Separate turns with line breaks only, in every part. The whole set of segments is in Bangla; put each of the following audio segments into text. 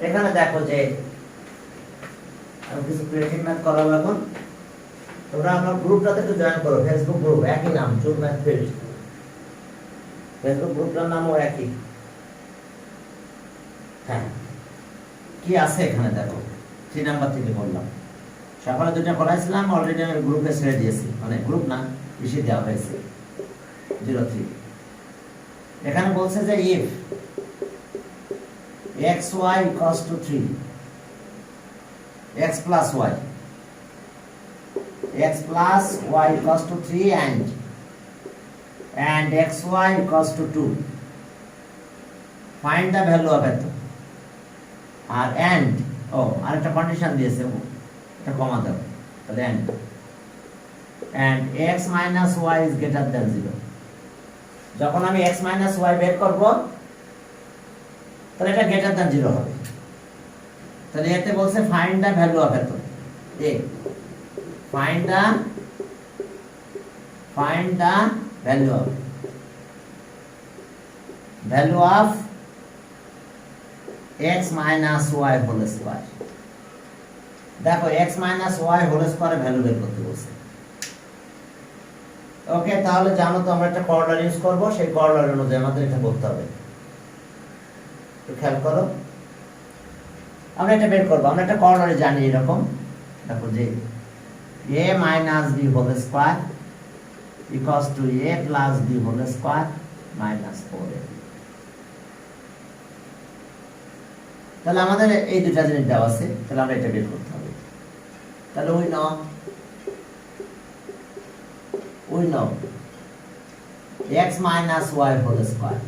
এখানে দেখো যে আমি কিছু ক্রিয়েটিভ ম্যাথ করাবো এখন। তোমরা আমার গ্রুপটাতে একটু জয়েন করো, ফেসবুক গ্রুপ, একই নাম, চুর ম্যাথ ফিল্ড। ফেসবুক গ্রুপটার নামও একই। হ্যাঁ, কি আছে এখানে দেখো, 3 নাম্বার থেকে বললাম। সকালে দুটো করাইছিলাম, অলরেডি আমি গ্রুপে ছেড়ে দিয়েছি, মানে গ্রুপ না, বেশি দেওয়া হয়েছে 03। এখানে বলছে যে if xy equals to 3, x plus y equals to 3 and xy equals to 2, find the value of it. আর and আরেকটা কন্ডিশন দিয়েছে, এটা কমা দাও, তাহলে and x minus y is greater than 0। যখন আমি x minus y বের করব তাহলে এটা greater than 0 হবে। তাহলে এতে বলছে find the value of it, find the value of x minus y whole square। দেখো x minus y whole square value বের করতে বলছে। ওকে, তাহলে জানো তো আমরা একটা কর্ডার ইউজ করব, সেই কর্ডার অনুযায়ী আমাদের এটা করতে হবে। তো খেয়াল করো, আমরা এটা বের করব, আমরা একটা কর্ডারে জানি এরকম। দেখো যে a minus b whole square equals to a plus b whole square minus 4a। তাহলে আমাদের এই দুটো জিনিস দেওয়া আছে, তাহলে আমরা এটা বের করতে হবে। তাহলে we know x minus y whole square,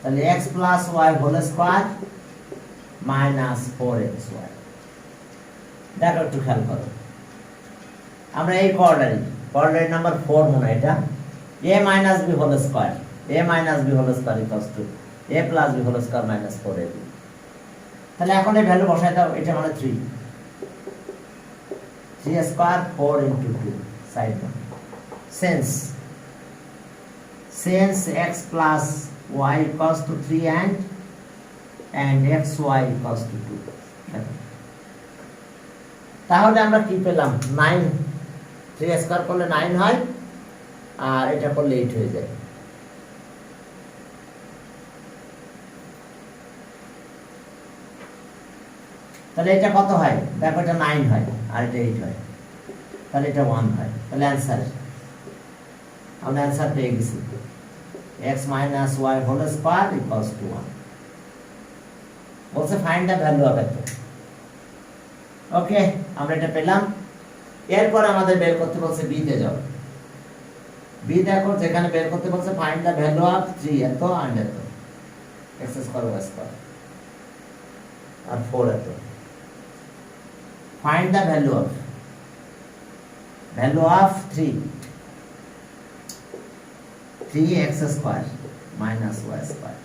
তাহলে x plus y whole square minus 4xy। দেখো একটু খেয়াল করো, আমরা এই কোঅর্ডিনেট নাম্বার 4 মনে এটা, a minus b whole square equals to a plus b whole square minus 4ab। তাহলে এখন এই ভ্যালু বসাই দাও, এটা মানে 3 স্কয়ার 4 into 2 সাইড দাও। since x plus y equals to 3 and xy equals to 2, তাহলে আমরা কি পেলাম? 9। 3 স্কয়ার করলে 9 হয়, আর এটা করলে 8 হয়ে যায়। তাহলে এটা কত হয়? দেখো এটা 9 হয় আর এটা 8 হয়, তাহলে এটা 1 হয়। তাহলে অ্যানসার, আমরা অ্যানসার পেয়ে গেছি, x minus y whole square equals to 1। বলছে find the value of it। ওকে, আমরা এটা পেলাম। এরপর আমাদের বের করতে বলছে b তে যাও। b দেখো যেখানে বের করতে বলছে ফাইন্ড দ্য ভ্যালু অফ 3 এত and এত, x স্কয়ার y স্কয়ার আর 4 এত। find the value of 3x square minus y square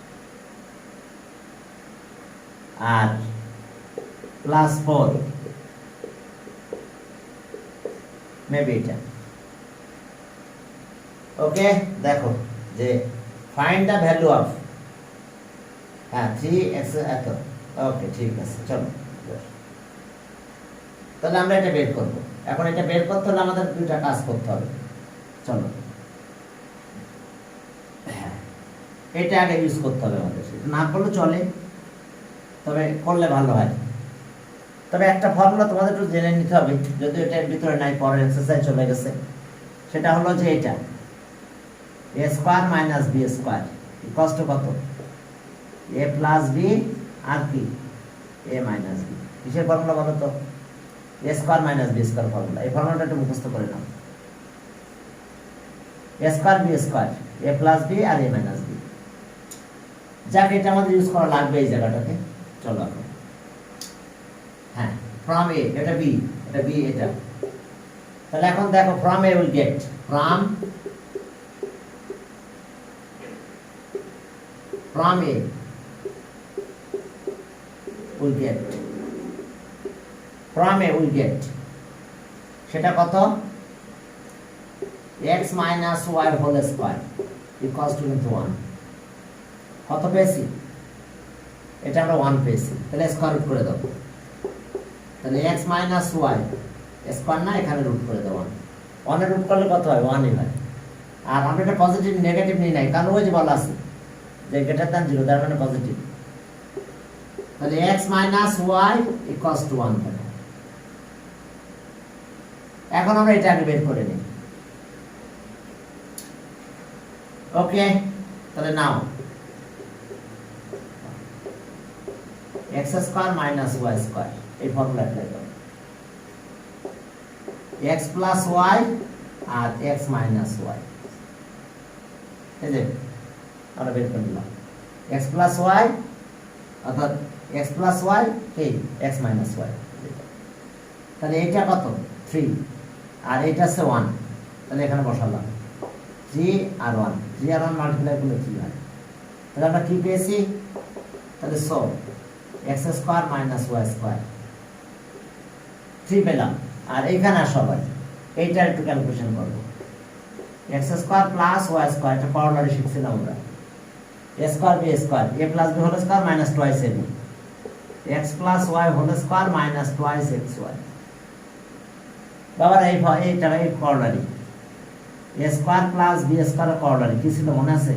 R plus 4 maybe এটা। ওকে, দেখো যে find the value of 3x এত। ওকে, ঠিক আছে, চলো। তাহলে আমরা এটা বের করব। এখন এটা বের করতে হলে আমাদের দুইটা কাজ করতে হবে, চলো। এটা আগে ইউজ করতে হবে আমাদের, না করলে চলে, তবে করলে ভালো হয়। তবে একটা ফর্মুলা তোমাদের একটু জেনে নিতে হবে, যদিও এটার ভিতরে নাই, পরের এক্সারসাইজ চলে গেছে। সেটা হলো যে এটা a square minus b square equals to কত? a প্লাস b আর কি a মাইনাস b। কিসের ফর্মুলা বলো তো? a square minus b square formula. এই ফর্মুলাটা একটু মুখস্থ করে নাও। a square b square, a plus b আর a মাইনাস b। যাক, এটা আমাদের ইউজ করা লাগবে এই জায়গাটাতে। চলো এখন, হ্যাঁ, ফ্রম a, এটা b, এটা b, এটা। তাহলে এখন দেখো, from a will get, from a will get, from a we get সেটা কত? x minus y whole square equals to 1। কত পেয়েছি? এটা আমরা 1 পেয়েছি, তাহলে স্কয়ার রুট করে দাও। তাহলে x মাইনাস ওয়াই স্কয়ার না, এখানে রুট করে দাও 1। 1 এর রুট করলে কত হয়? 1 ই হয়। আর আমরা এটা পজিটিভ নেগেটিভ নিই নাই, কারণ ওই যে বলা আছে যে গ্রেটার দ্যান 0, তার মানে পজিটিভ। তাহলে x minus Y equals to 1 হবে। এখন আমরা এটা আগে বের করে নিই। ওকে, তাহলে নাও x square minus Y square, এই ফর্মুলা অ্যাপ্লাই করো। x প্লাস ওয়াই আর x মাইনাস ওয়াই, এই যে আমরা বের করে নিলাম x প্লাস ওয়াই, অর্থাৎ x প্লাস ওয়াই কি x মাইনাস ওয়াই। তাহলে এইটা কত? 3, আর এইটা আছে 1, তাহলে এখানে বসালাম 3 আর 1, 3 আর 1 মাল্টিপ্লাই করলে 3 হয়। তাহলে আমরা কি পেয়েছি? তাহলে so x square minus Y square 3 পেলাম। আর এইখানে সবাই এইটার একটু ক্যালকুলেশন করব। x square plus Y square, এটা করোলারি শিখছিলাম আমরা। a square b square, a plus b whole square minus twice ab, x plus y whole square minus twice xy। বাবা এইটা এই corollary a square plus b square corollary কি ছিল মনে আছে?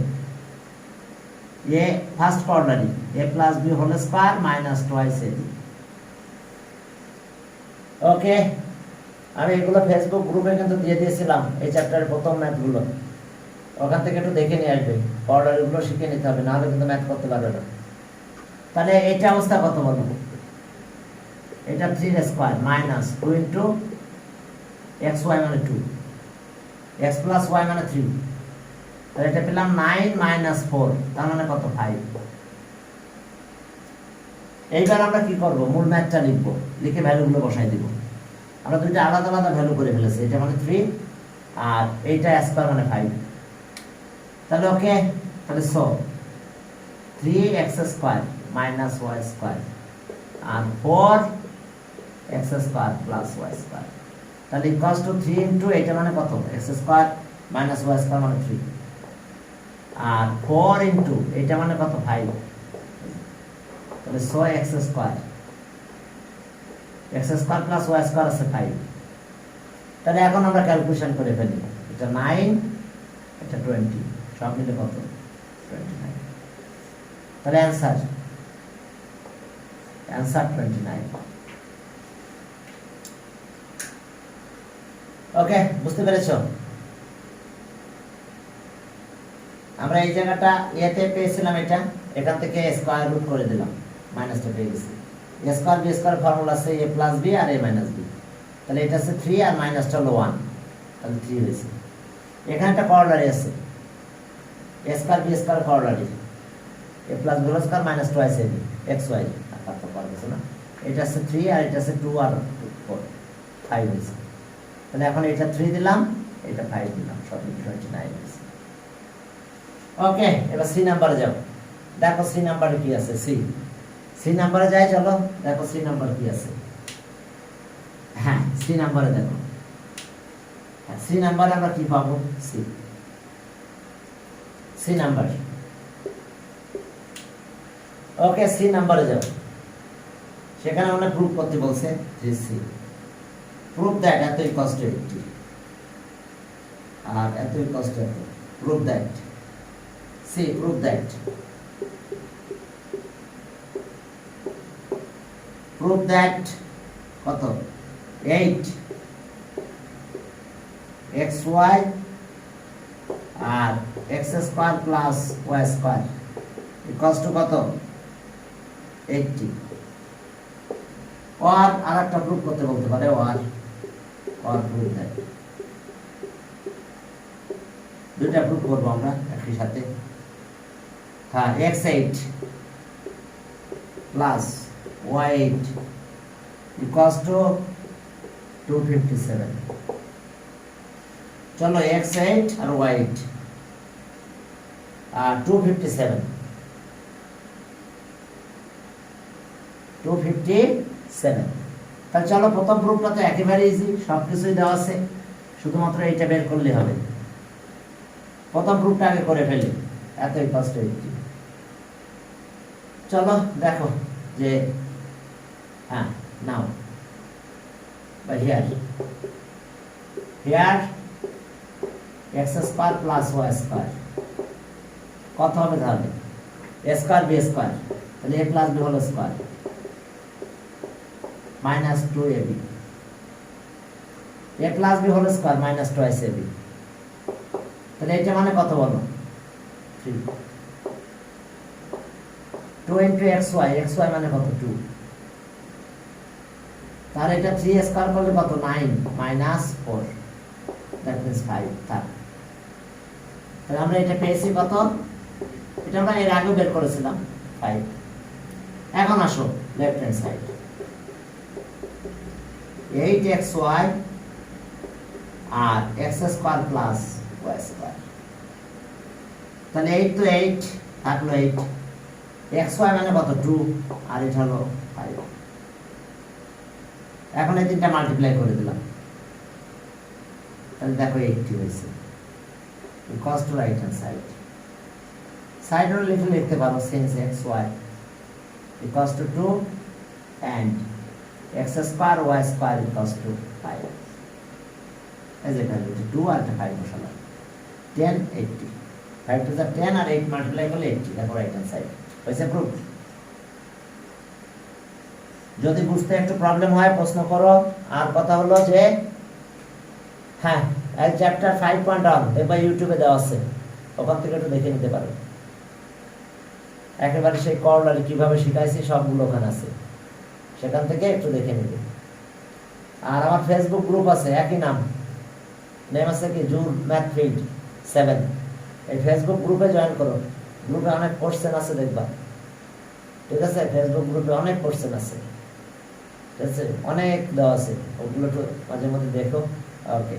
a first corollary a plus b whole square minus twice ab। Okay, আমি এগুলো ফেসবুক গ্রুপে কিন্তু দিয়ে দিয়েছিলাম, এই চ্যাপ্টারের প্রথম ম্যাথগুলো, ওখান থেকে একটু দেখে নিয়ে আসবে। করোলারিগুলো শিখে নিতে হবে, নাহলে কিন্তু ম্যাথ করতে পারবে না। তাহলে এইটা অবস্থা কত বলো? এটা 3 স্কয়ার মাইনাস 2 ইন্টু xy মানে 2, x প্লাস y মানে 3, তাহলে এটা পেলাম 9 মাইনাস 4, তার মানে কত? 5। এইবার আমরা কি করব? মূল ম্যাথটা লিখব, লিখে ভ্যালুগুলো বসাই দিব। আমরা দুইটা আলাদা আলাদা ভ্যালু করে ফেলেছি, এটা মানে 3 আর এইটা স্কয়ার মানে 5। তাহলে ওকে, তাহলে so 3x square minus y square আর 4x square plus y square, তাহলে ইকুয়ালস টু 3 ইনটু এটা মানে কত? x square minus y square মানে 3, আর 4 ইনটু এটা মানে কত? 5। তাহলে so x square plus y square আছে 5। তাহলে এখন আমরা ক্যালকুলেশন করে ফেলি, এটা 9 এটা 20, সব মিলে কত? 29। তাহলে অ্যানসার 29। ওকে, বুঝতে পেরেছো? আমরা এই জায়গাটা এতে পেয়েছিলাম, এটা এখান থেকে স্কয়ার রুট করে দিলাম, মাইনাসটা পেয়ে গেছি। a square b square formula আছে a প্লাস b আর a মাইনাস b, তাহলে এটা আছে 3 আর মাইনাসটা হলো 1, তাহলে 3 হয়েছে। এখানে একটা করোলারি আছে a square b square corollary a plus b square minus twice ab xy, আর তারপর পার গেছে না, এটা আছে 3 আর এটা আছে 2 আর 4, 5 হয়েছে। তাহলে এখন এটা 3 দিলাম, এটা 5 দিলাম, সব 29 হয়েছে। ওকে, এবার সি নাম্বারে যাও। দেখো সি নাম্বারে কি আছে। সি নাম্বারে যাই, চলো দেখো সি নাম্বার কি আছে। হ্যাঁ, সি নাম্বারে দেখো। হ্যাঁ, সি নাম্বারে আমরা কি পাবো? C number. ওকে, সি নাম্বারে যাও। সেখানে আমরা প্রুফ করতে বলছে যে সি প্রুফ দ্যাট এত ইকুয়ালস টু 80 আর এত ইকুয়ালস টু এত। Proof that C proof that কত? 8 xy আর x square plus y square equals to কত? 80। আর আরেকটা প্রুফ করতে বলতে পারে, আর প্রুফ দ্যাট। দুইটা প্রুফ করবো আমরা একই সাথে। হ্যাঁ, x8 plus y8 equals to 257। চলো x8 আর y8 আর 257 তাহলে চলো প্রথম প্রুফটা তো একেবারে ইজি, সবকিছুই দেওয়া আছে, শুধুমাত্র এইটা বের করলে হবে। প্রথম প্রুফটা আগে করে ফেলি, এত ইকুয়ালস টু 80। চলো দেখো যে হ্যাঁ নাও বা here x square plus Y square কত হবে তাহলে এ স্কোয়ার বি স্কোয়ার, তাহলে a plus B whole square minus 2ab, a plus B whole square minus 2ac, তাহলে এটা মানে কত বলো 3, 2 into xy, xy মানে কত 2, তাহলে এটা 3 স্কয়ার করলে কত 9 মাইনাস 4, দ্যাট মিন্স 5 থাক। তাহলে আমরা এটা পেয়েছি কত, এটা আমরা এর আগে বের করেছিলাম 5। এখন আসো লেফট হ্যান্ড সাইড, 8xy আর x square plus y square, তাহলে 8 তো 8 থাকলো 8, xy মানে কত 2 আর এটা হলো 5। এখন এই তিনটা মাল্টিপ্লাই করে দিলাম, তাহলে দেখো 80 হয়েছে। Equals to right hand side, side হলো লিখতে পারো since xy equals to 2 and x square y square equals to 5, এই যে এটা 2 আর 5 বসালাম 10 80, 5 to the 10 আর 8 মাল্টিপ্লাই করলে 80, দেখো রাইট হ্যান্ড সাইড হয়েছে প্রুফ। যদি বুঝতে একটু প্রবলেম হয় প্রশ্ন করো। আর কথা হলো যে হ্যাঁ এই চ্যাপ্টার 5.1 দেখবা ইউটিউবে দেওয়া আছে, ওখান থেকে একটু দেখে নিতে পারো, একেবারে সেই করলারি কিভাবে শিখাইছি সবগুলো ওখানে আছে, সেখান থেকে একটু দেখে নিবে। আর আমার ফেসবুক গ্রুপ আছে একই নাম আছে কি জুর ম্যাথ ফিল্ড 7, এই ফেসবুক গ্রুপে জয়েন করো, গ্রুপে অনেক কোশ্চেন আছে দেখবা, ঠিক আছে? ফেসবুক গ্রুপে অনেক কোশ্চেন আছে, ঠিক আছে, অনেক দেওয়া আছে, ওগুলো তো মাঝে মধ্যে দেখো। ওকে,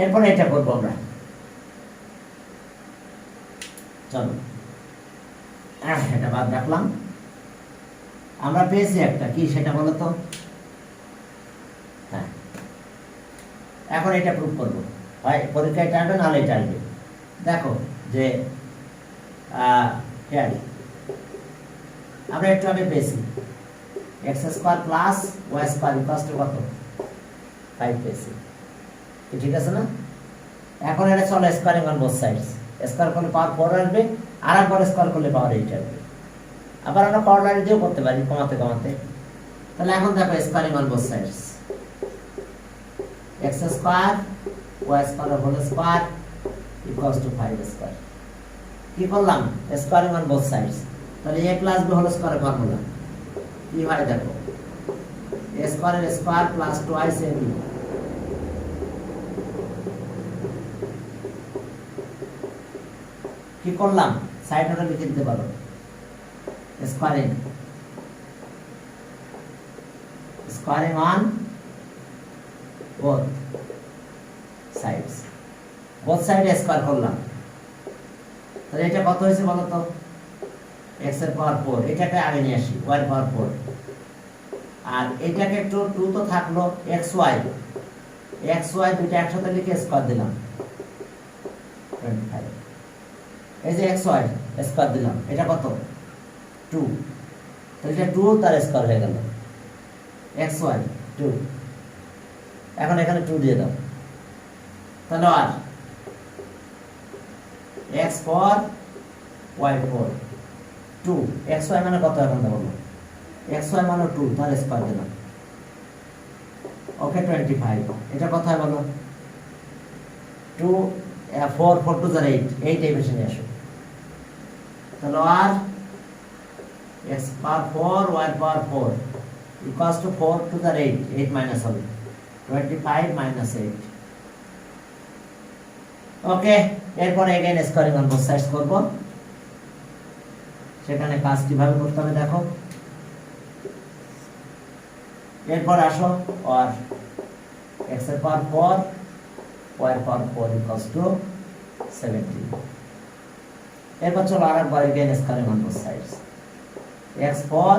এরপরে এটা করবো আমরা, চলো এটা বাদ রাখলাম। আমরা পেয়েছি একটা কি সেটা বলো তো, হ্যাঁ এখন এটা প্রুফ করবো, হয় পরীক্ষায় এটা আসবে নাহলে এটা আসবে। দেখো যে আমরা একটু আগে পেয়েছি X square plus Y square equals to কত 5 পেয়েছি, ঠিক আছে না? এখন এটা চলো squaring on both sides, square করলে পাওয়ার 4 আসবে, আর একবার স্কোয়ার করলে পাওয়ার 8 আসবে, আবার আমরা করলারি দিয়েও করতে পারি কমাতে কমাতে। তাহলে এখন দেখো squaring on both sides, X square Y square whole square equals to 5 square. কি করলাম স্কোয়ারিং অন বোথ সাইডস, তাহলে a প্লাস b হোল স্কোয়ারের ফর্মুলা কি হয় দেখো, a স্কোয়ারের স্কোয়ার প্লাস 2ac, কি করলাম সাইড নোটে লিখে দিতে পারো, squaring on both sides, both সাইডে স্কোয়ার করলাম, তাহলে এটা কত হয়েছে বলো তো x এর পাওয়ার 4, এটাকে আগে নিয়ে আসি y এর পাওয়ার 4, আর এটাকে একটু 2 তো থাকলো xy দুটো একসাথে লিখে স্কয়ার দিলাম 25, এই যে xy স্কয়ার দিলাম, এটা কত 2, তাহলে এটা 2 তার স্কয়ার হয়ে গেল xy 2, এখন এখানে 2 দিয়ে দাও, তাহলে আর x 4 y 4 2, xy মানে কত এখন বলো, xy মানে 2 তার স্কয়ার দিলাম, ওকে 25, এটা কত হয় বলো 2 4 4 টু দ্য 8, 8 এই বেশি নিয়ে আসো, তাহলে আর x power 4 y power 4 equals to 4 to the 8, 8 minus হবে 25 মাইনাস 8। ওকে, এরপরে again squaring on both sides করব, সেখানে কাজ কিভাবে করতে হবে দেখো। এরপর আসো আর x এর পাওয়ার 4 y এর পাওয়ার 4 ইকুয়ালস টু 17। এরপর চলো আরেকবার again squaring on both sides, x 4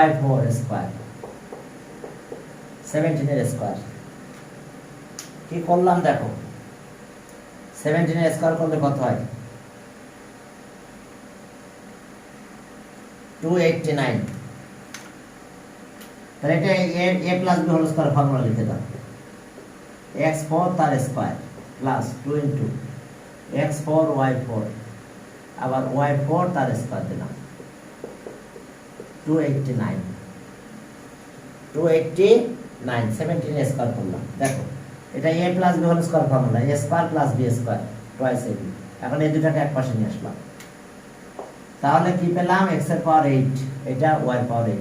y 4 square 17 এর স্কয়ার, কি করলাম দেখো 17 এর স্কয়ার করলে কত হয় 289 তাহলে এটা a plus b whole square formula লিখে দাও x4 তার square plus 2 into x4 y4 আবার y4 তার স্কয়ার দিলাম 289 17 স্কয়ার করলাম দেখো এটা a plus b whole square formula a square plus b square twice ab এখন এই দুটাকে এক পাশে নিয়ে আসলাম তাহলে কি পেলাম x এর পাওয়ার 8 এটা y এর পাওয়ার 8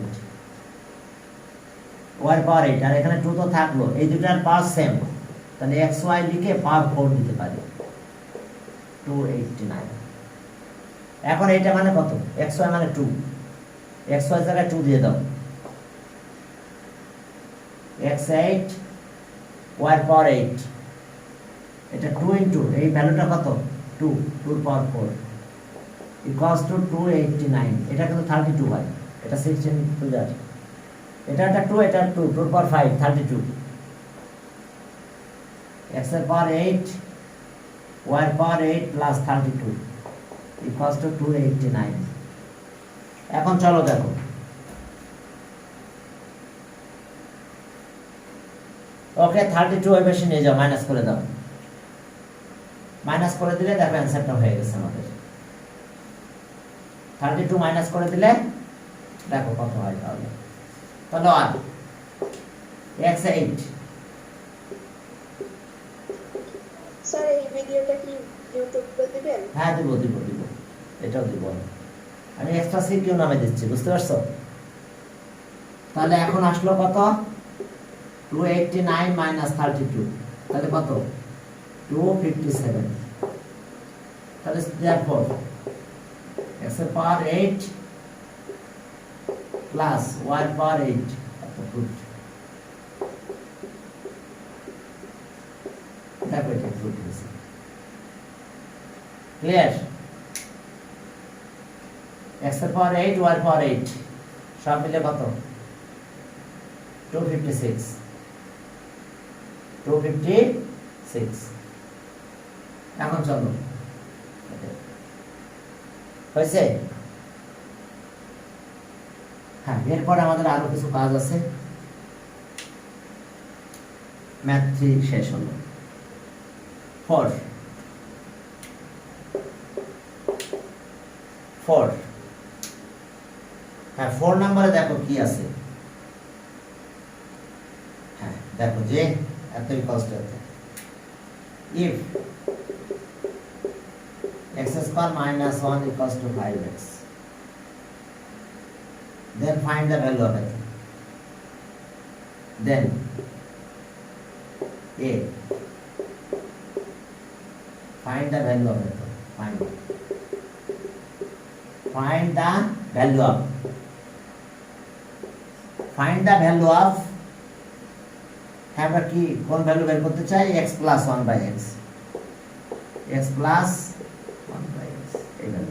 y এর পাওয়ার 8 আর এখানে 2 তো থাকলো এই দুটার পাওয়ার সেম তাহলে xy লিখে পাওয়ার 4 দিতে পারি 289 এখন এটা মানে কত xy মানে 2 xy জায়গায় 2 দিয়ে দাও x8 y এর পাওয়ার 8 এটা 2 ইনটু এই ভ্যালুটা কত 2 2 পাওয়ার 4 ইকুয়ালস টু 289 এটা কিন্তু 32 হয় এটা 16 টু যাচ্ছে এটা 2 এটা 2 2 পাওয়ার 5 32 x এর পাওয়ার 8 y এর পাওয়ার 8 প্লাস 32 ইকুয়ালস টু 289 এখন চলো দেখো ওকে 32 এর বেশি নিয়ে যাও মাইনাস করে দাও মাইনাস করে দিলে দেখো অ্যানসারটা হয়ে গেছে আমাদের 32 মাইনাস করে দিলে দেখো কত হয় তাহলে তাহলে আর x8
স্যার এই ভিডিওটা কি ইউটিউবে দিবেন?
হ্যাঁ দিব এটাও দিব আমি এক্সট্রা সিকিউ নামে দিচ্ছি বুঝতে পারছো তাহলে এখন আসলো কত 289 মাইনাস 32 তাহলে কত 257 তাহলে therefore x এর পাওয়ার 8 প্লাস y এর পাওয়ার 8 এত গুড দেখো এটা গুড হয়েছে ক্লিয়ার x এর পাওয়ার 8 y এর পাওয়ার 8 সব মিলে কত 256 এখন চলো হয়েছে হ্যাঁ এরপর আমাদের আরো কিছু কাজ আছে ম্যাথ 3 শেষ হলো 4 হ্যাঁ 4 নম্বরে দেখো কি আছে হ্যাঁ দেখো যে এতই কষ্ট আছে if x square minus 1 equals to 5x then find the value of it then a find the value of it find the value of আমরা কি কোন ভ্যালু বের করতে চাই x plus 1 by x x plus 1 by x এই ভ্যালু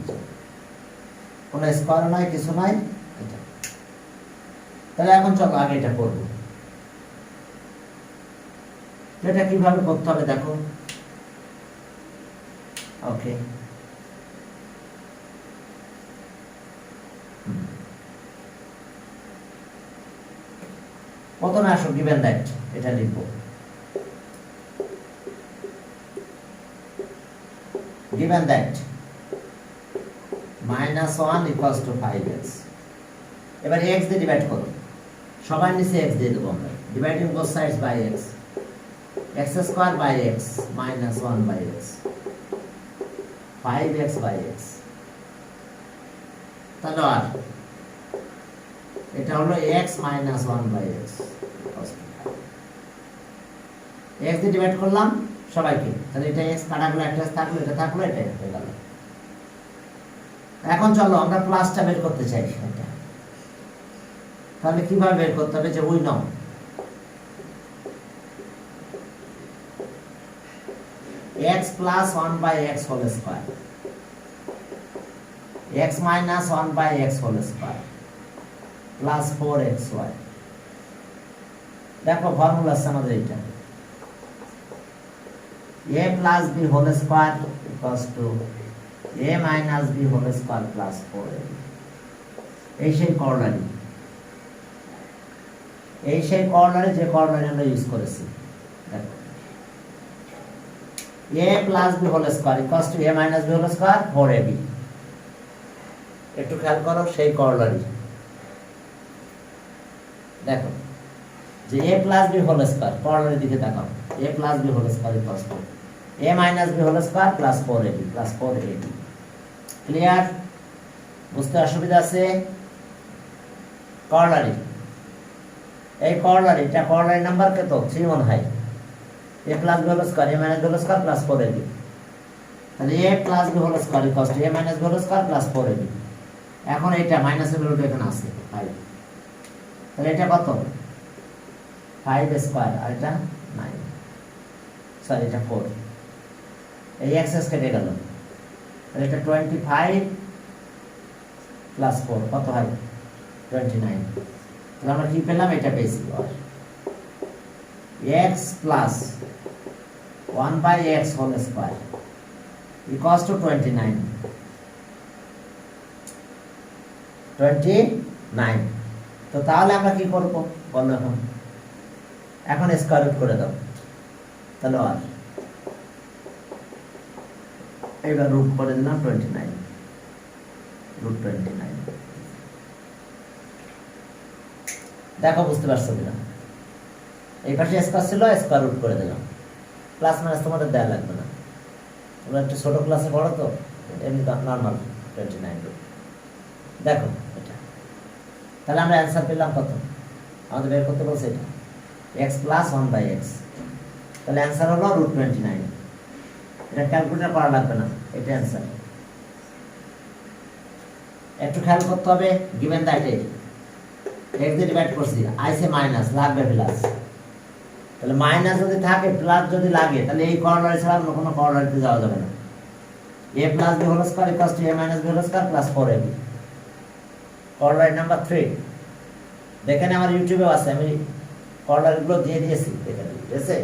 কোন স্কয়ার নাই কিছু নাই এটা তাহলে এখন চলো আগে এটা করব এটা কিভাবে করতে হবে দেখো ওকে প্রথমে আসো given that এটা লিখবো given that -1 equals to 5x এবার x দিয়ে ডিভাইড করো সবার নিচে x দিয়ে দেব আমরা dividing both sides by x x square by x minus 1 by x 5x by x তাহলে আর এটা হলো x minus 1 by x x দিয়ে ডিভাইড করলাম সবাইকে তাহলে এটা x কাটা গেল একটা থাকলো এটা থাকলো এটা হয়ে গেল এখন চলো আমরা প্লাসটা বের করতে চাই এটা তাহলে কিভাবে বের করতে হবে যে we know x plus 1 by x whole square x minus 1 by x whole square plus 4xy দেখো ফর্মুলা আছে আমাদের এটা a plus b whole square equals to a minus b whole square plus 4ab এই সেই কর্নারি, এই সেই কর্নারি যে কর্নারি আমরা ইউজ করেছি। দেখো a plus B whole square equals to a minus B whole square 4ab। একটু খেয়াল করো সেই কর্নারি। দেখো যে a plus B whole square, কর্নারির দিকে তাকাও, a plus B whole square equals to a minus B whole square plus 4ab plus 4ab। Clear? বুঝতে অসুবিধা আছে? কর্নারি, এই কর্নারিটা কর্নারি নাম্বার কত? 3 মনে হয়। a plus B whole square a minus B whole square plus 4ab, তাহলে a plus B whole square equals to a minus B whole square plus 4ab। এখন এটা মাইনাসের ভ্যালুটা এখানে আছে 5, তাহলে এটা কত? 5 স্কয়ার আর এটা 9, সরি এটা 4, এই এক্সএস কেটে গেল, তাহলে এটা 25 প্লাস 4 কত হয়? 29। তাহলে আমরা কি পেলাম? এটা পেয়েছি x plus 1/x whole square equals to 29। তো তাহলে আমরা কি করব বলো? এখন স্কয়ার রুট করে দাও, তাহলে আর এবার রুট করে দিলাম 29, রুট 29। দেখো বুঝতে পারছো কিনা? এই পাশে স্কয়ার ছিল, স্কয়ার রুট করে দিলাম। প্লাস মাইনাস তোমাদের দেয়া লাগবে না, তোমরা একটু ছোট ক্লাসে পড়ো তো, এমনি নর্মাল 29 রুট। দেখো এটা, তাহলে আমরা অ্যান্সার পেলাম কত? আমাদের বের করতে বলছে এটা x প্লাস 1/x, তাহলে অ্যান্সার হলো রুট 29। এটা ক্যালকুলেটর করা লাগবে না, এটা অ্যান্সার। একটু খেয়াল করতে হবে, গিভেন দ্যাট x দিয়ে ডিভাইড করছি, আইসে মাইনাস লাগবে প্লাস, তাহলে মাইনাস যদি থাকে প্লাস যদি লাগে, তাহলে এই কর্নারি ছাড়া অন্য কোনো কর্নারিতে যাওয়া যাবে না। a plus B whole square equals to a minus B whole square plus 4ab। Corollary number 3 দেখেন, আমার ইউটিউবেও আছে, আমি কর্নারিগুলো দিয়ে দিয়েছি, দেখেন ঠিক আছে?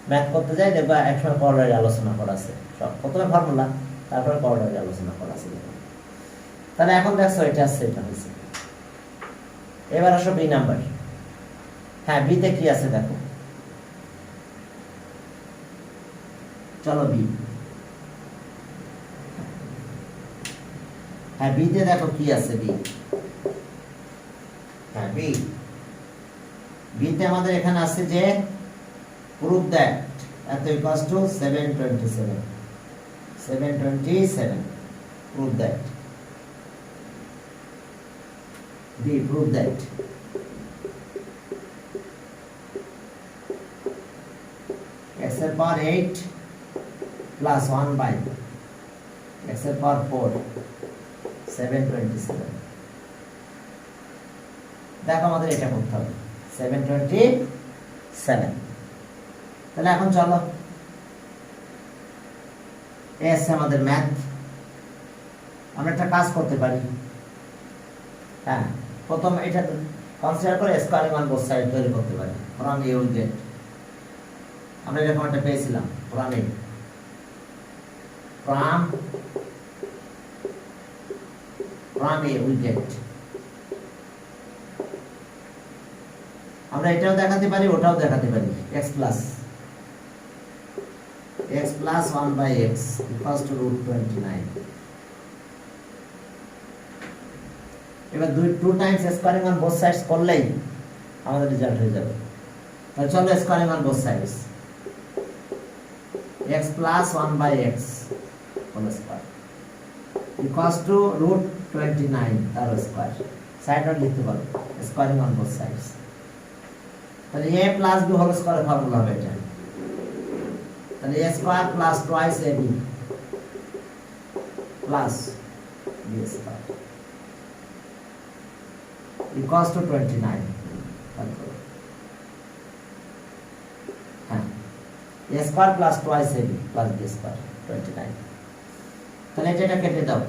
ম্যাথ করতে যাই দেখবা একসময় কর্নারি আলোচনা করা আছে, সব প্রথমে ফর্মুলা, তারপরে কর্নারি আলোচনা করা আছে। তাহলে এখন দেখছো এটা আছে, এটা হয়েছে। এবার আসো বি নাম্বার। হ্যাঁ, বিতে কি আছে দেখো, চলো বি। হ্যাঁ, বিতে দেখো কি আছে বি। হ্যাঁ, বিতে আমাদের এখানে আছে যে প্রুফ দ্যাট এত equals to 727 proof that B, proof that x এর পাওয়ার 8 প্লাস 1/x এর পাওয়ার 4 727। দেখো আমাদের এটা করতে হবে 727। তাহলে এখন চলো এস আমাদের ম্যাথ। আমরা একটা কাজ করতে পারি। হ্যাঁ, প্রথম এটা কনসিডার করে স্কয়ারিং অন বোথ সাইড তৈরি করতে পারি। ফ্রম এ উইল গেট, আমরা এরকম একটা পেয়েছিলাম, ফ্রম এ উইল গেট। আমরা এটাও দেখাতে পারি, ওটাও দেখাতে পারি। x plus 1/x equals to root 29। এবার 2 times squaring on both sides করলেই আমাদের রেজাল্ট হয়ে যাবে। তাহলে চলো squaring on both sides, x plus 1/x whole square equals to root 29 তার স্কয়ার। সাইডটা লিখতে পারো স্কয়ারিং অন বোথ সাইডস। তাহলে a plus b whole square formula হবে এটা। তাহলে a square plus twice ab plus b square equals to 29। হ্যাঁ, a square plus twice ab plus b square 29। তাহলে এটা কেটে দাও,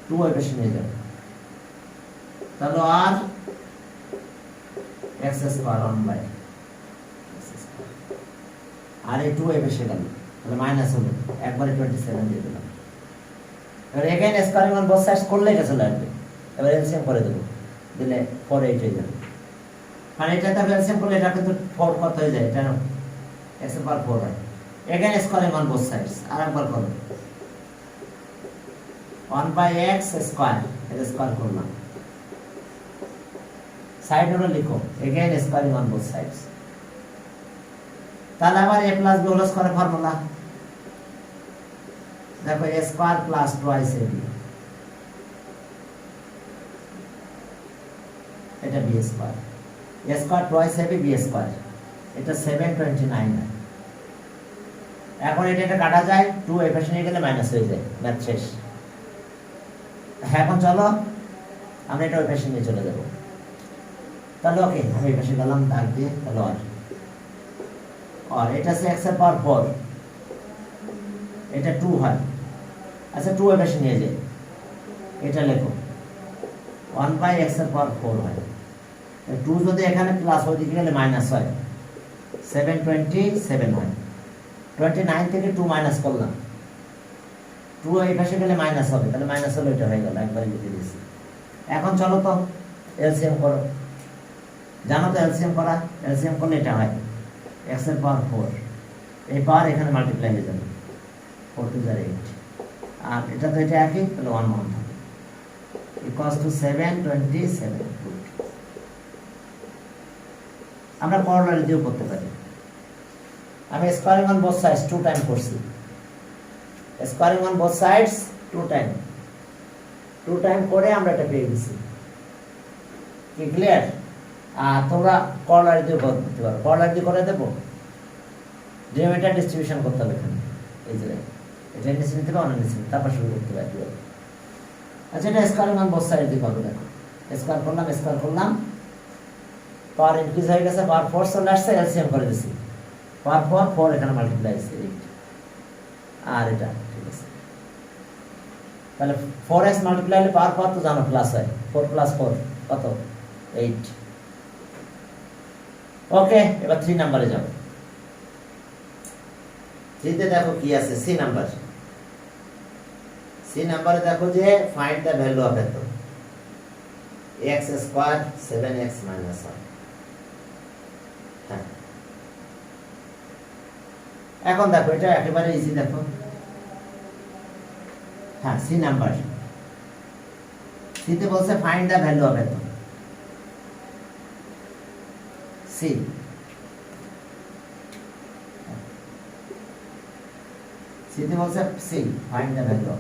2 ওই পাশে নিয়ে যাও, তাহলে আর x স্কয়ার 1/x স্কয়ার, আর এই 2 এই পাশে গেল, তাহলে মাইনাস হলো, একবারে 27 দিয়ে দিলাম। এবার এখানে স্কোয়ারিং অন বোথ সাইডস করলে এটা চলে আসবে। এবার এলসিএম করে দেবো, দিলে 4 8 হয়ে যাবে। মানে এটাতে এলসিএম করলে এটা কিন্তু 4 কত হয়ে যায়, এটা x এর পাওয়ার 4 হয়। এখানে স্কোয়ারিং অন বোথ সাইডস আরেকবার করো, 1/x স্কয়ার, এটা স্কয়ার করলাম, সাইড হলো লিখো again squaring on both sides. তাহলে আবার a প্লাস b হোল স্কয়ারের ফর্মুলা দেখো, a square plus twice ab, এটা b square, a square twice ab b square, এটা 729 হয়। এখন এটা কাটা যায়, 2 এই পাশে নিয়ে গেলে মাইনাস হয়ে যায়, ম্যাথ শেষ। এখন চলো আমরা এটা ওই পাশে নিয়ে চলে যাব। তাহলে ওকে, আমি এই পাশে গেলাম দাগ দিয়ে, তাহলে আর এটা আছে x এর পাওয়ার 4, এটা 2 হয়। আচ্ছা 2 এর পাশে নিয়ে যাই, এটা লেখো 1/x এর পাওয়ার 4 হয়। 2 যদি এখানে প্লাস ওইদিকে গেলে মাইনাস হয়, 727 হয়। 29 থেকে 2 মাইনাস করলাম, 2 এই পাশে গেলে মাইনাস হবে, তাহলে মাইনাস হলে এটা হয়ে গেল, একবার লিখে দিয়েছি। এখন চলো তো এলসিএম করো, জানো তো এলসিএম করা, এলসিএম করলে এটা হয় x এর পাওয়ার 4, এই পাওয়ার এখানে মাল্টিপ্লাই হয়ে যাবে, 4 2 8, আর এটা তো এটা একই, তাহলে 1 1 থাকে, ইকুয়ালস টু 727। আমরা করোলারি দিয়েও করতে পারি। আমি squaring on both sides 2 time করছি, squaring on both sides 2 time করে আমরা এটা পেয়ে গেছি। কি ক্লিয়ার? আর তোমরা করোলারি দিয়ে করতে পারো, করোলারি দিয়ে করে দেবো, ডিনোমিনেটর ডিস্ট্রিবিউশন করতে হবে এখানে, এই যে এটা নিচে নিতে হবে, অন্য নিচে তারপর শুরু করতে হবে। আচ্ছা এটা স্কোয়ারিং অন বোথ সাইড দিয়ে করবো, দেখো স্কোয়ার করলাম, পাওয়ার ইনক্রিজ হয়ে গেছে, পাওয়ার 4 চলে আসছে, এলসিএম করে দিছি, পাওয়ার 4 এখানে মাল্টিপ্লাই হচ্ছে 8, আর এটা ঠিক আছে। তাহলে 4x মাল্টিপ্লাই হলে পাওয়ার 4 তো জানো প্লাস হয়, 4 + 4 কত 8। ওকে, এবার 3 নম্বরে যাও। 3 তে দেখো কি আছে, সি নাম্বারে দেখো যে ফাইন্ড দ্য ভ্যালু অফ এত, x স্কয়ার 7x - 1। হ্যাঁ, এখন দেখো এটা একেবারে ইজি, দেখো হ্যাঁ সি নাম্বার, সিতে বলছে ফাইন্ড দ্য ভ্যালু অফ এত, সি সিতে বলছে C find the value of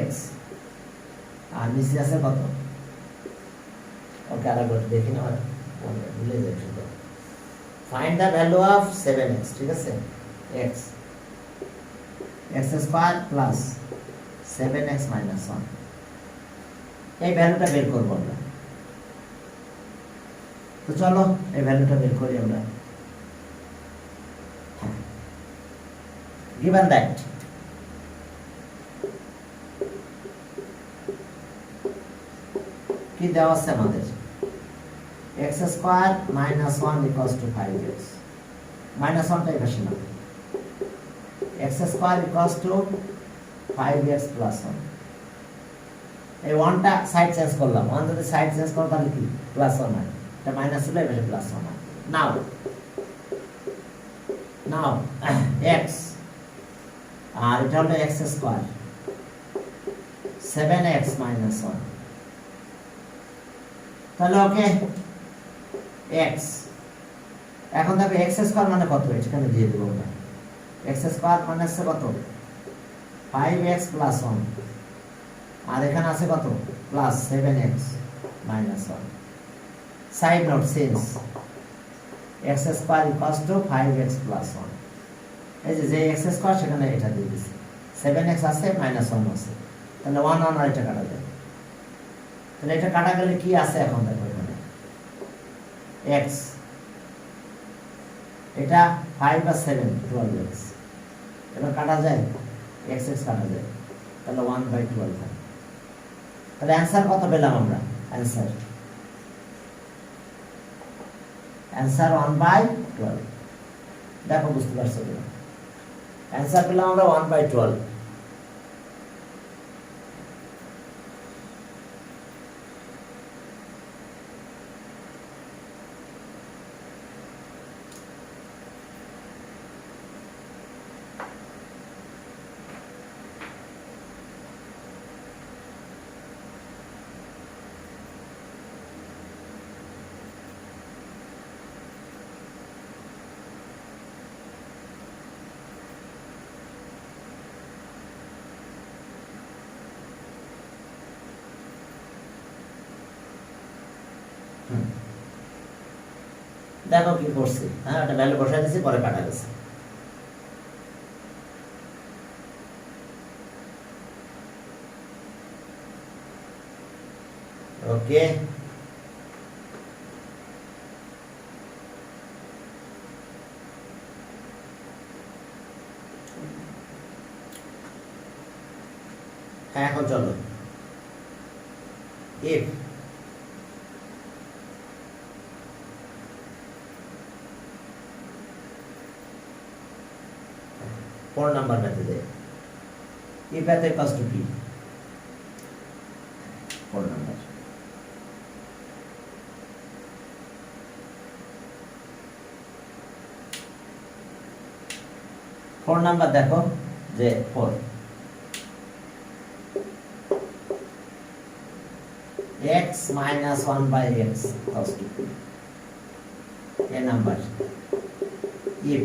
x, আর নিচে আছে কত, ওকে আরেকবার দেখি না, ভুলে যাই শুধু। Find the value of 7x, ঠিক আছে, x স্কয়ার প্লাস 7x - 1, এই ভ্যালুটা বের করবো আমরা। তো চলো এই ভ্যালুটা বের করি আমরা। given that কি দেওয়া আছে আমাদের, x square - 1 equals to 5x, -1টাই বেশি না, x square equals to 5x plus 1, এই 1টা সাইড চেঞ্জ করলাম, 1 যদি সাইড চেঞ্জ করো তাহলে কি +1 হয়, এটা মাইনাস হলে এবারে +1 হয়। নাও x, আর এটা হলো x স্কয়ার 7x - 1, তাহলে ওকে x, এখন দেখো x স্কয়ার মানে কত, এখানে দিয়ে দেবো আমরা, x স্কয়ার মানে আছে কত 5x plus 1, আর এখানে আছে কত plus 7x - 1। Side note, since x square equals two 5x plus 1, এই যে x স্কয়ার সেখানে এটা দিয়ে দিছি, 7x আছে -1 আছে, তাহলে 1 1 আর এটা কাটা যায়, তাহলে এটা কাটা গেলে কি আছে এখন দেখো এখানে x, এটা 5 আর 7 12x, এবার কাটা যায় x কাটা যায়, তাহলে 1/12 হয়। তাহলে অ্যানসার কত পেলাম আমরা, অ্যানসার 1/12। দেখো বুঝতে পারছো কিনা। অ্যান্সার পেলাম আমরা 1/12। দেখো কি করছি, হ্যাঁ একটা ভ্যালু বসাই দিয়েছি, পরে কাটা গেছে। ওকে, হ্যাঁ এখন চলো, if फोर नंबर मेथड है, if at equals to p, 4 number, four number देखो जे 4 x minus 1 by x equals to p, a number, if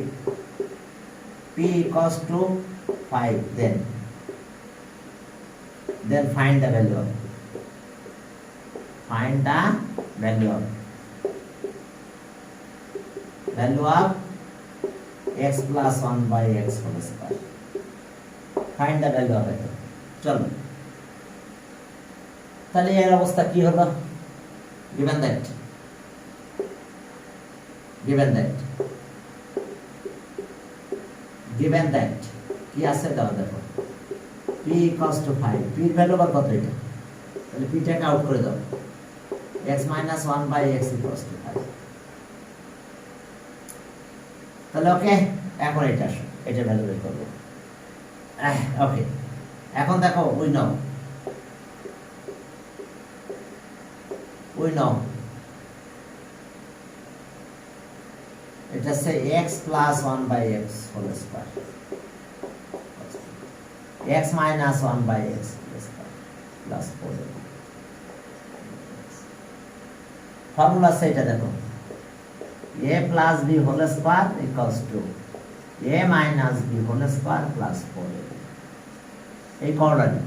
p equals to 5, then find the value of x plus 1 by x whole square, find the value of it। চলো তাহলে এর অবস্থা কি হলো, given that কি আছে দাও, দেখো p equals to 5, p এর ভ্যালু কত এটা, তাহলে p টাকে আউট করে দাও, x minus 1 by x equals to 5, তাহলে ওকে। এখন এটা আসো, এটা ভ্যালু বের করব। ওকে, এখন দেখো উই নো এটা হচ্ছে x plus 1 by x whole square, x minus 1 by x plus 4, formula সেটা দেখো, a plus b whole square equals to a minus b whole square plus 4, এই কর্নারি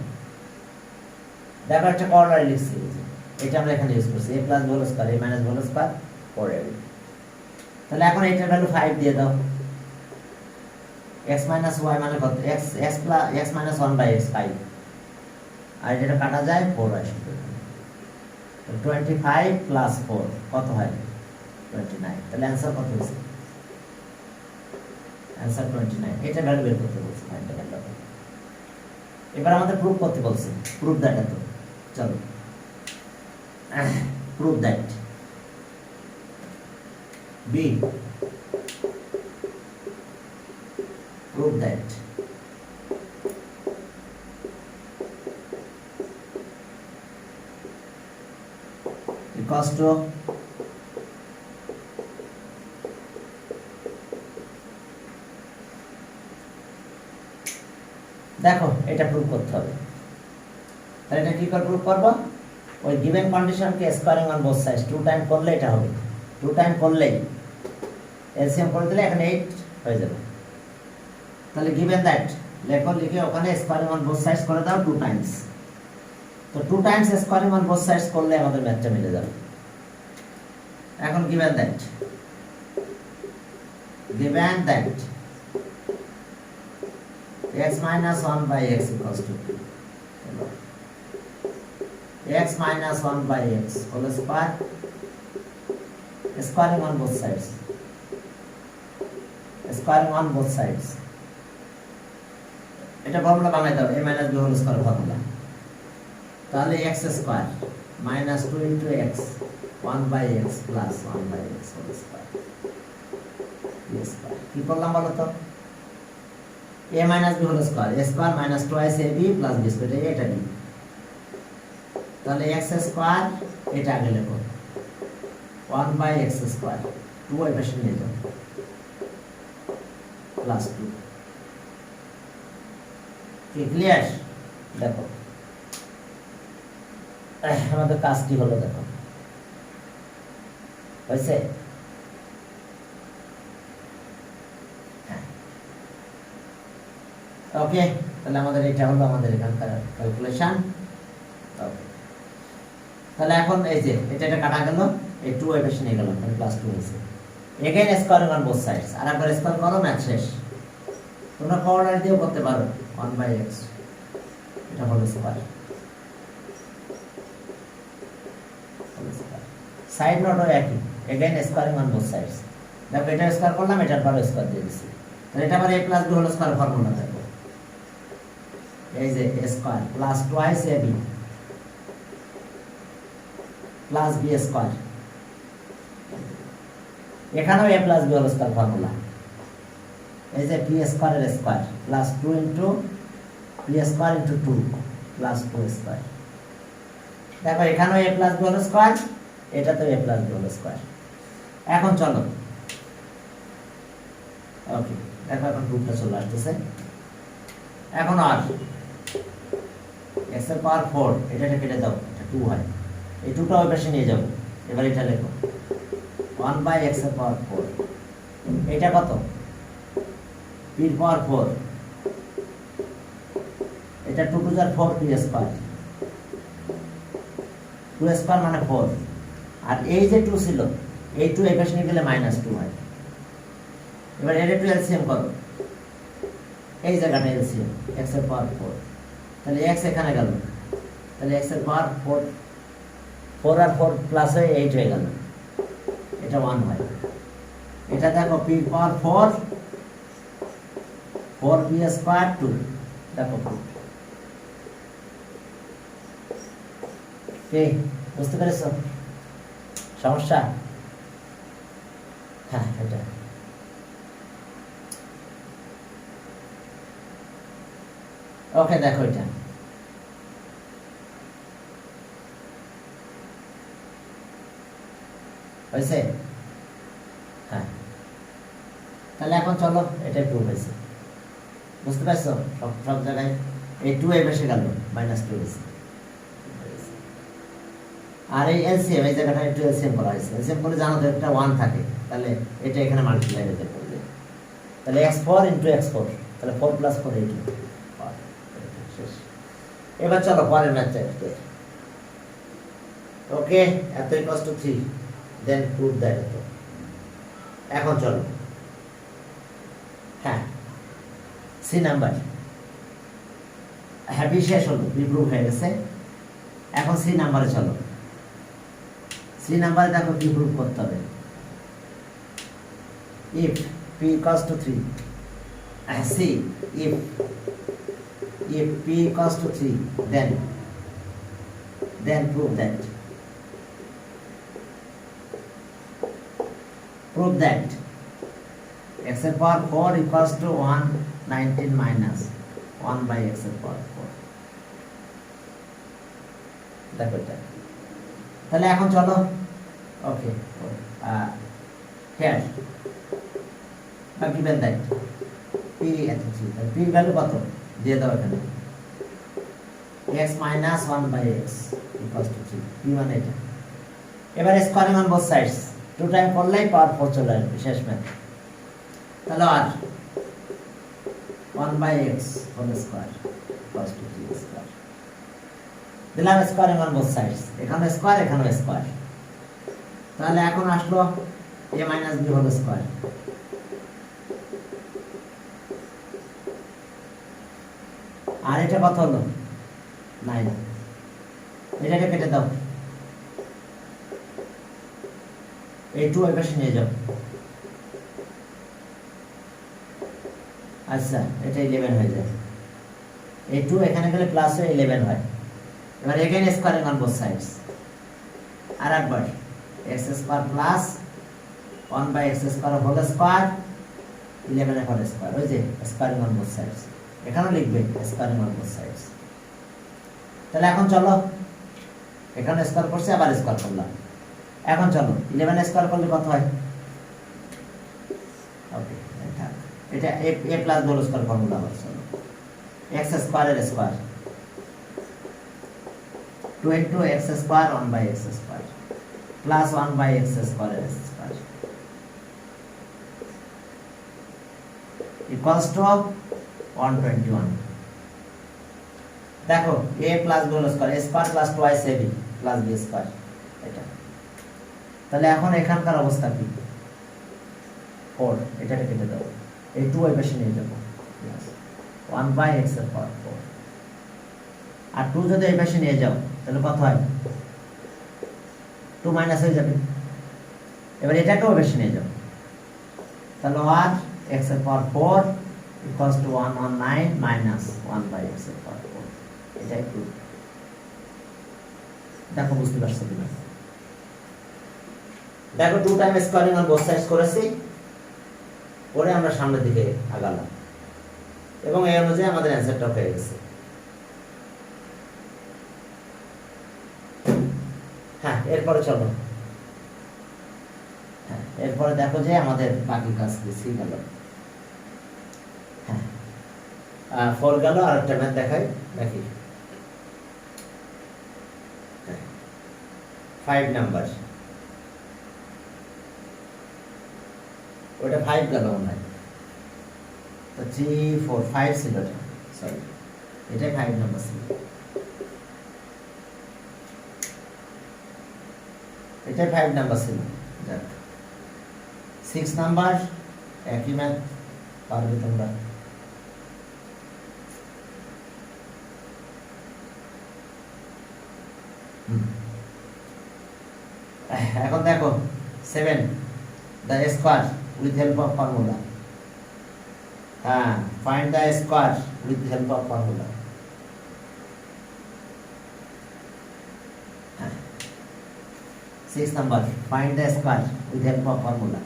দেখো একটা কর্নারি লিখছি, এটা আমরা এখানে ইউজ করছি, a plus b whole square, a minus b whole square 4ab। তাহলে এখন এটার ভ্যালু 5 দিয়ে দাও, x minus y মানে কত, x minus 1 by x 5, আর এটা কাটা যায় 4 আসবে, 25 plus 4 কত হয় 29, তাহলে অ্যানসার কত হয়েছে, অ্যানসার 29, এটা ভ্যালু বের করতে বলছে, ফাইন্ড দ্য ভ্যালু। এবার আমাদের প্রুফ করতে বলছে, প্রুফ দ্যাট, এত চলো proof that b, prove that equals to দেখো এটা প্রুফ করতে হবে, তাহলে এটা কি করে প্রুফ করব, ওই গিভেন কন্ডিশনকে squaring on both sides 2 time করলে এটা হবে, 2 টাইম করলেই এলসিএম করে দিলে এখানে 8 হয়ে যাবে। তাহলে given that লেখো, লিখে ওখানে স্কোয়ারিং অন বোথ সাইডস করে দাও 2 টাইমস, তো 2 Times squaring on both sides করলে আমাদের ম্যাথটা মিলে যাবে। এখন given that x minus 1 by x equals to x minus 1 by x whole square, squaring on both sides, এটা ফর্মুলা বানাই দাও, a minus b whole square formula, তাহলে x square minus 2 into x 1 by x plus 1 by x whole square, square কি করলাম বলো তো a minus b whole square a square minus twice ab plus b square এটা b তাহলে x স্কয়ার এটা আগে লেখো 1 বাই x স্কয়ার 2 এর পাশে নিয়ে যাও প্লাস 2 কি ক্লিয়ার দেখো আমাদের কাজ কি হলো দেখো হয়েছে ওকে তাহলে আমাদের এটা হলো আমাদের এখানকার ক্যালকুলেশন ওকে তাহলে এখন এই যে এটা কাটা গেল এই 2 এর পাশে নিয়ে গেলাম তাহলে প্লাস 2 হয়েছে again squaring on both sides আর একবার স্কয়ার করো ম্যাথ শেষ তোমরা কোঅর্ডিনেট দিয়েও করতে পারো 1 বাই x এটা হলো স্কয়ার সাইড নোটও একই again squaring on both sides দেখো এটা স্কয়ার করলাম এটার পরে স্কয়ার দিয়ে দিছি তাহলে এটা আবার a plus b whole square formula দেখো এই যে a square plus twice ab plus b square এখানেও a plus b whole square formula এই যে p স্কয়ার এর square plus 2 into p square into 2 plus 2 square দেখো এখানেও a plus b whole square এটাতেও a plus b whole square এখন চলো ওকে দেখো এখন রূপটা চলে আসতেছে এখন আর x এর পাওয়ার 4 এটা কেটে দাও এটা 2 হয় এই 2টা ওই পাশে নিয়ে যাও এবার এটা লেখো 1 বাই x এর পাওয়ার 4 এটা কত p এর পাওয়ার 4 এটা 2 টু যার 4 p স্কয়ার 2 স্কয়ার মানে 4 আর এই যে 2 ছিল এই 2 এই পাশে নিয়ে গেলে -2 হয় এবার এর একটু এলসিএম করো এই জায়গাটা এলসিএম x এর পাওয়ার 4 তাহলে x এখানে গেল তাহলে x এর পাওয়ার 4 আর 4 প্লাস হয়ে 8 হয়ে গেল এটা 1 হয় এটা দেখো p পাওয়ার 4 4p স্কয়ার 2 দেখো কে বুঝতে পেরেছো সমস্যা হ্যাঁ এটা ওকে দেখো এটা হয়েছে হ্যাঁ তাহলে এখন চলো এটা প্রুভ হয়েছে বুঝতে পারছো সব জায়গায় এই 2 এ বসে গেল -2 হয়েছে আর এই এলসিএম এই জায়গাটা একটু এলসিএম করা হয়েছে এলসিএম করে জানো তো একটা 1 থাকে তাহলে এটা এখানে মাল্টিপ্লাই হয়ে যাবে তাহলে x4 x4 তাহলে 4 + 4 8 এবার চলো পরের ম্যাথটা দেখতে ওকে এত equals to 3 then prove that এখন চলো হ্যাঁ সি নাম্বার হ্যাপি শেষ হলো বি প্রুভ হয়ে গেছে এখন সি নাম্বারে চলো সি নাম্বারে দেখো কি প্রুভ করতে হবে if p equals to 3 see if p equals to 3 then prove that x এর পাওয়ার 4 equals to 119 minus 1 by x এর পাওয়ার 4 দেখো এটা তাহলে এখন চলো ওকে here given that p at 3 p value কত দিয়ে দাও এখানে x minus 1 by x equals to 3 p মানে এটা এবার squaring on both sides 2 time করলেই পাওয়ার 4 চলে আসবে শেষ ম্যাথ তাহলে আর 1 by x whole square equals to 3 square দিলাম স্কয়ারিং অন বোথ সাইডস এখানে স্কয়ার এখানে স্কয়ার তাহলে এখন আসলো a minus b whole square আর এটা কত হলো 9 এটাকে কেটে দাও এই 2 এর পাশে নিয়ে যাও আচ্ছা এটা 11 হয়ে যায় এই 2 এখানে গেলে প্লাস হয়ে 11 হয় এবার again squaring on both sides আর একবার x square plus 1 by x square whole square 11 এর স্কয়ার, ওই যে স্কয়ারিং অন বোথ সাইডস, এখানেও লিখবে স্কয়ারিং অন বোথ সাইডস। তাহলে এখন চলো, এখানে স্কয়ার করছে আবার স্কয়ার করলাম। এখন চলো 11 স্কয়ার করলে কত হয়? ওকে, এটা a plus whole square formula আবার চলো, x স্কয়ারের square 2 into x square 1 by x square plus 1 by x স্কয়ারের স্কয়ার ইকুয়ালস টু 121। দেখো a plus b whole square, a square plus twice ab plus b square, এটা। তাহলে এখন এখানকার অবস্থা কি? 4, এটাকে কেটে দাও, এই 2 এই পাশে নিয়ে যাব, 1 by x এর পাওয়ার 4, আর 2 যদি এই পাশে নিয়ে যাও তাহলে কত হয়? 2 মাইনাস হয়ে যাবে। এবার এটাকে ওই পাশে নিয়ে যাও, তাহলে 1 x এর পাওয়ার 4 equals to 119 minus 1 by x এর পাওয়ার 4, এটাই প্রুফ। দেখো বুঝতে পারছো কিনা? দেখো 2 টাইম স্কয়ারিং অন বোথ সাইডস করেছি, পরে আমরা সামনের দিকে আগালাম এবং এই অনুযায়ী আমাদের অ্যানসারটা হয়ে গেছে। হ্যাঁ, এরপরে চলো। হ্যাঁ, এরপরে দেখো যে আমাদের বাকি কাজ কি গেল। হ্যাঁ, 4 গেল, আর একটা ম্যাথ দেখাই নাকি? 5 নাম্বার, ওটা 5 গেল মনে হয়, তো 3 4 5 ছিল, সরি এটাই 5 নাম্বার ছিল, এটাই 5 নাম্বার ছিল। যাক, 6 নাম্বার একই ম্যাথ, পারবে তোমরা। এখন দেখো 7 the square with help of formula, find the square with help of formula। 6 number, find the square with help of formula।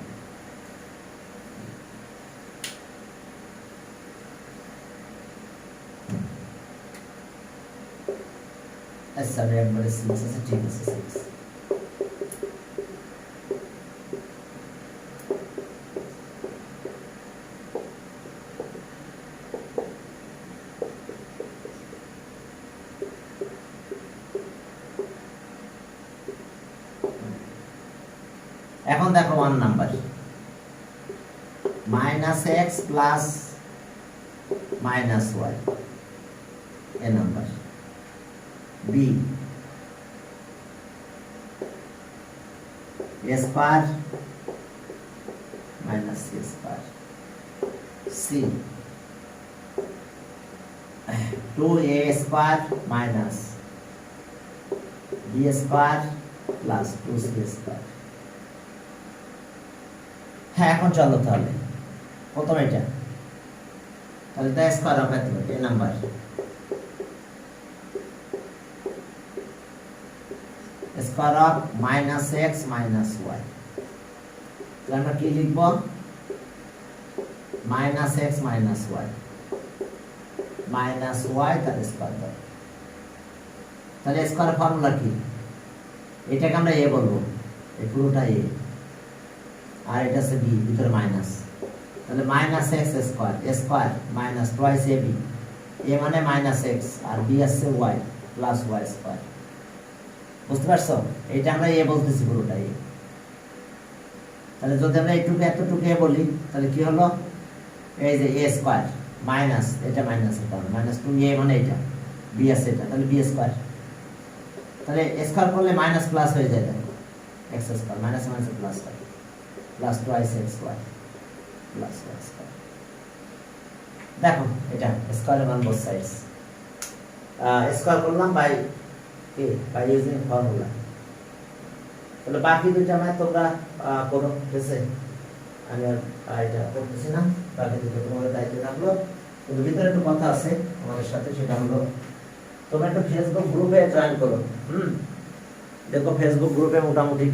আচ্ছা, একবারে 6 আছে, ঠিক আছে 6। এখন দেখো 1 number, minus x plus minus y, a number. B a square minus c square. C 2a square minus b square plus 2c square. হ্যাঁ, এখন চলো তাহলে প্রথম এটা, তাহলে এটা square of a number, square of minus x minus Y. তাহলে আমরা কি লিখব? Minus x minus y, minus y তার স্কয়ার দাও। তাহলে স্কয়ার ফর্মুলা কি? এটাকে আমরা এ বলবো, এই পুরোটা এ, আর এটা হচ্ছে বি, ভিতরে মাইনাস। তাহলে minus x square, A square minus twice A B, এ মানে মাইনাস এক্স আর বি আসছে ওয়াই প্লাস ওয়াই স্কয়ার। বুঝতে পারছো? এটা আমরা এ বলতেছি পুরোটা এ। তাহলে যদি আমরা এইটুকু এতটুকু এ বলি তাহলে কি হলো? এই যে এ স্কয়ার মাইনাস, এটা মাইনাস এর কারণে মাইনাস 2a মানে এটা, বি আছে এটা, তাহলে বি স্কয়ার। তাহলে স্কয়ার করলে মাইনাস প্লাস হয়ে যায়, x square minus minus plus হয়, plus twice x y plus Y square. দেখো এটা square on both sides, square করলাম বাই কি, বাই ইউজিং ফর্মুলা। তাহলে বাকি দুইটা ম্যাথ তোমরা করো, ঠিক আছে? আমি আর এটা করতেছি না, বাকি দুটো তোমাদের দায়িত্ব থাকলো। কিন্তু ভিতরে একটু কথা আছে আমাদের সাথে, সেটা হলো তোমরা একটু ফেসবুক গ্রুপে জয়েন করো। দেখো ফেসবুক গ্রুপে মোটামুটি